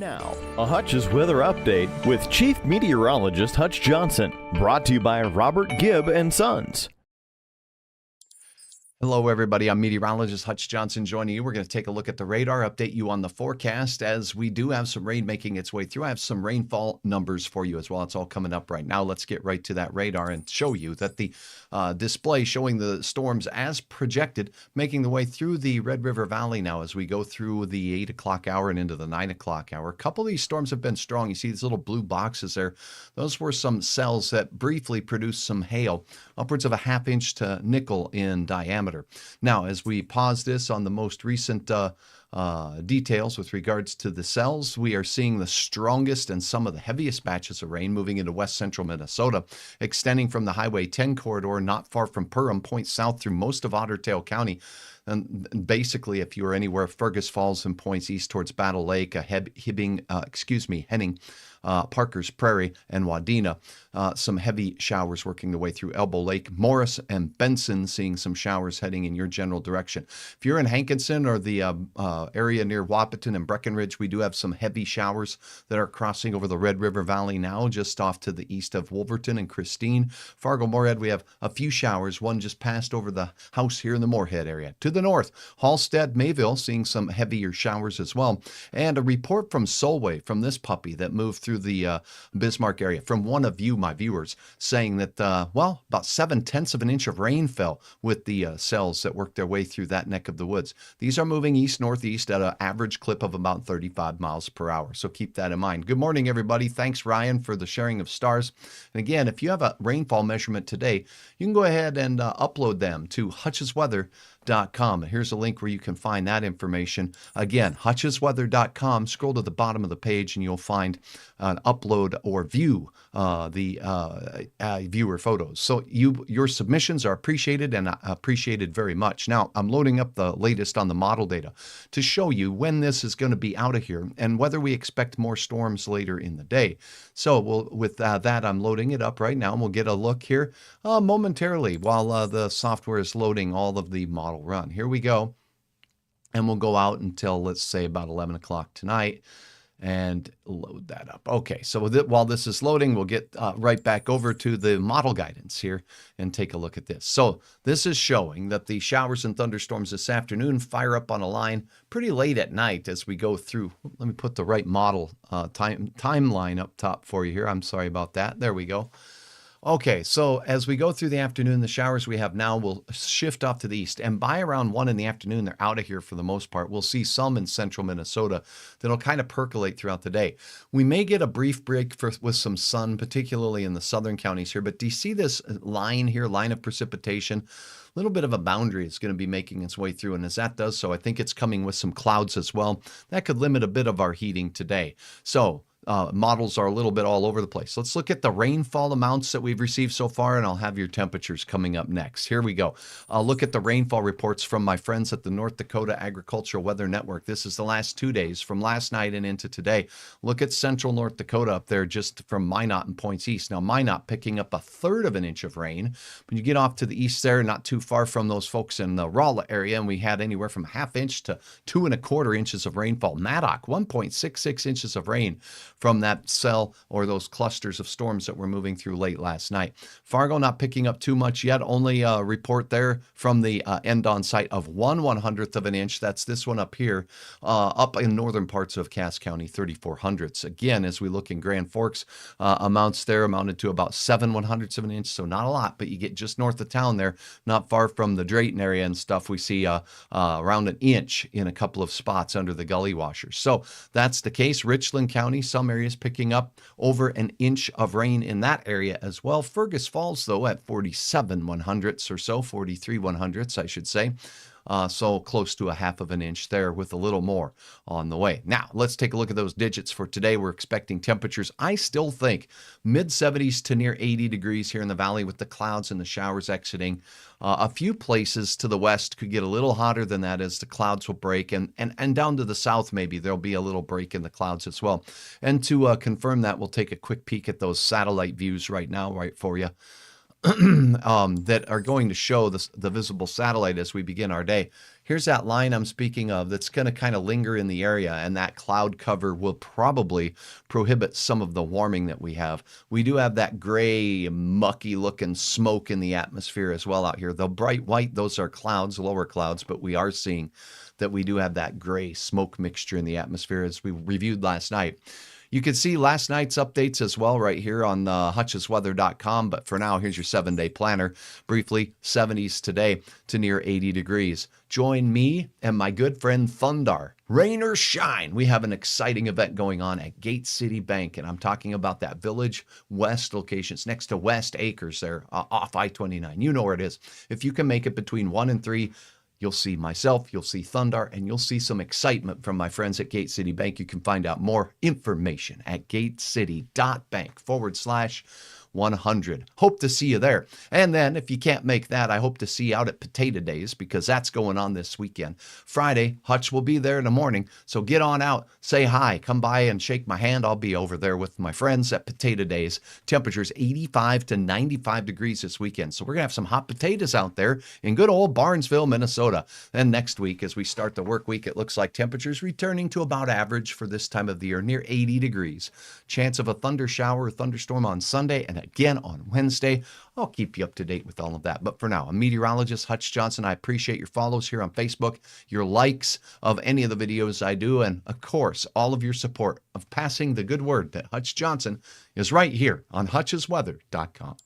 Now, a Hutch's weather update with Chief Meteorologist Hutch Johnson, brought to you by Robert Gibb and Sons. Hello, everybody. I'm meteorologist Hutch Johnson joining you. We're going to take a look at the radar, update you on the forecast as we do have some rain making its way through. I have some rainfall numbers for you as well. It's all coming up right now. Let's get right to that radar and show you that the display showing the storms as projected making the way through the Red River Valley now as we go through the 8 o'clock hour and into the 9 o'clock hour. A couple of these storms have been strong. You see these little blue boxes there. Those were some cells that briefly produced some hail, upwards of a ½ inch to nickel in diameter. Now, as we pause this on the most recent details with regards to the cells, we are seeing the strongest and some of the heaviest batches of rain moving into west central Minnesota, extending from the Highway 10 corridor not far from Perham, points south through most of Otter Tail County. And basically, if you were anywhere, Fergus Falls and points east towards Battle Lake, Henning, Parker's Prairie, and Wadena. Some heavy showers working their way through Elbow Lake. Morris and Benson seeing some showers heading in your general direction. If you're in Hankinson or the area near Wahpeton and Breckenridge, we do have some heavy showers that are crossing over the Red River Valley now, just off to the east of Wolverton and Christine. Fargo-Moorhead, we have a few showers. One just passed over the house here in the Moorhead area. To the north, Halstead, Mayville, seeing some heavier showers as well. And a report from Solway, from this puppy that moved through the Bismarck area, from one of you, my viewers, saying that, about 7/10 of an inch of rain fell with the cells that worked their way through that neck of the woods. These are moving east-northeast at an average clip of about 35 miles per hour. So keep that in mind. Good morning, everybody. Thanks, Ryan, for the sharing of stars. And again, if you have a rainfall measurement today, you can go ahead and upload them to hutchesweather.com. Here's a link where you can find that information. Again, hutchesweather.com. Scroll to the bottom of the page and you'll find an upload or view the viewer photos. So your submissions are appreciated and appreciated very much. Now, I'm loading up the latest on the model data to show you when this is going to be out of here and whether we expect more storms later in the day. So with that, I'm loading it up right now, and we'll get a look here momentarily while the software is loading all of the model run. Here we go. And we'll go out until, let's say, about 11 o'clock tonight and load that up. Okay, so while this is loading, we'll get right back over to the model guidance here and take a look at this. So this is showing that the showers and thunderstorms this afternoon fire up on a line pretty late at night as we go through. Let me put the right model timeline up top for you here. I'm sorry about that. There we go. Okay, so as we go through the afternoon, the showers we have now will shift off to the east. And by around 1 in the afternoon, they're out of here for the most part. We'll see some in central Minnesota that'll kind of percolate throughout the day. We may get a brief break with some sun, particularly in the southern counties here. But do you see this line here, line of precipitation? A little bit of a boundary is going to be making its way through. And as that does so, I think it's coming with some clouds as well. That could limit a bit of our heating today. So models are a little bit all over the place. Let's look at the rainfall amounts that we've received so far, and I'll have your temperatures coming up next. Here we go. I'll look at the rainfall reports from my friends at the North Dakota Agricultural Weather Network. This is the last 2 days from last night and into today. Look at central North Dakota up there just from Minot and points east. Now, Minot picking up 1/3 of an inch of rain. When you get off to the east there, not too far from those folks in the Rolla area, and we had anywhere from ½ inch to 2 1/4 inches of rainfall. Maddock, 1.66 inches of rain from that cell or those clusters of storms that were moving through late last night. Fargo not picking up too much yet, only a report there from the end on site of 1/100th of an inch. That's this one up here, up in northern parts of Cass County, 34/100ths. Again, as we look in Grand Forks, amounts there amounted to about 7/100ths of an inch, so not a lot, but you get just north of town there, not far from the Drayton area and stuff, we see around an inch in a couple of spots under the gully washers. So that's the case. Richland County, some areas picking up over an inch of rain in that area as well. Fergus Falls, though, at 47/100ths or so, 43/100ths, I should say. So close to ½ of an inch there with a little more on the way. Now, let's take a look at those digits for today. We're expecting temperatures, I still think, mid-70s to near 80 degrees here in the valley with the clouds and the showers exiting. A few places to the west could get a little hotter than that as the clouds will break. And down to the south, maybe there'll be a little break in the clouds as well. And to confirm that, we'll take a quick peek at those satellite views right now, right for you. That are going to show the visible satellite as we begin our day. Here's that line I'm speaking of that's going to kind of linger in the area, and that cloud cover will probably prohibit some of the warming that we have. We do have that gray, mucky looking smoke in the atmosphere as well out here. The bright white, those are clouds, lower clouds, but we are seeing that we do have that gray smoke mixture in the atmosphere as we reviewed last night. You can see last night's updates as well right here on hutchesweather.com. But for now, here's your 7-day planner. Briefly, 70s today to near 80 degrees. Join me and my good friend Thundar. Rain or shine, we have an exciting event going on at Gate City Bank. And I'm talking about that Village West location. It's next to West Acres there off I-29. You know where it is. If you can make it between 1 and 3, you'll see myself, you'll see Thundar, and you'll see some excitement from my friends at Gate City Bank. You can find out more information at gatecity.bank/100. Hope to see you there. And then if you can't make that, I hope to see you out at Potato Days because that's going on this weekend. Friday, Hutch will be there in the morning. So get on out, say hi, come by and shake my hand. I'll be over there with my friends at Potato Days. Temperatures 85 to 95 degrees this weekend. So we're going to have some hot potatoes out there in good old Barnesville, Minnesota. And next week, as we start the work week, it looks like temperatures returning to about average for this time of the year, near 80 degrees. Chance of a thunder shower or thunderstorm on Sunday and again on Wednesday. I'll keep you up to date with all of that. But for now, I'm meteorologist Hutch Johnson. I appreciate your follows here on Facebook, your likes of any of the videos I do, and of course, all of your support of passing the good word that Hutch Johnson is right here on hutchesweather.com.